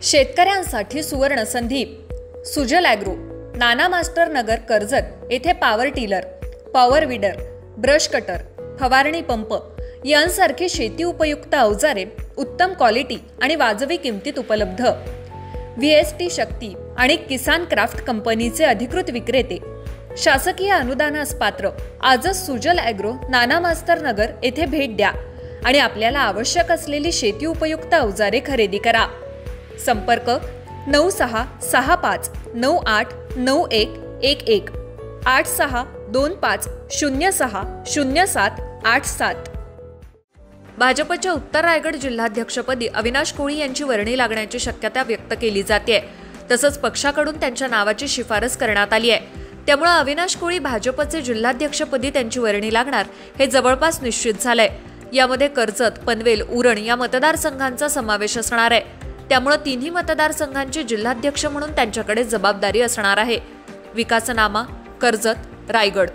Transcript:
शेतकऱ्यांसाठी सुवर्ण संधी। सुजल ॲग्रो, नाना मास्टर नगर, कर्जत येथे power tiller, power weeder, brush cutter, फवारणी पंप यांसारखी शेती उपयुक्त अवजारे उत्तम क्वालिटी आणि वाजवी किमतीत उपलब्ध। VST शक्ती आणि किसान क्राफ्ट कंपनीचे अधिकृत विक्रेते, शासकीय अनुदानास पात्र। आजच सुजल ॲग्रो, नाना मास्टर नगर येथे भेट द्या आणि आपल्याला आवश्यक असलेली शेती उपयुक्त अवजारे खरेदी करा। संपर्क 9665989111 8625060787। भाजपच्या उत्तर रायगड जिल्हाध्यक्षपदी अविनाश कोळी यांची वर्णी लागण्याची शक्यता व्यक्त केली जाते। तसंच पक्षाकडून त्यांच्या नावाची शिफारस करण्यात आली आहे। त्यामुळे अविनाश कोळी भाजपचे जिल्हाध्यक्षपदी त्यांची वर्णी लागणार हे जवळपास निश्चित झालंय। यामध्ये कर्जत, पनवेल, उरण या मतदारसंघांचा समावेश असणार आहे। त्यामुळे तिन्ही मतदारसंघांचे जिल्हाध्यक्ष म्हणून त्यांच्याकडे जबाबदारी असणार आहे। विकासनामा, कर्जत, रायगड।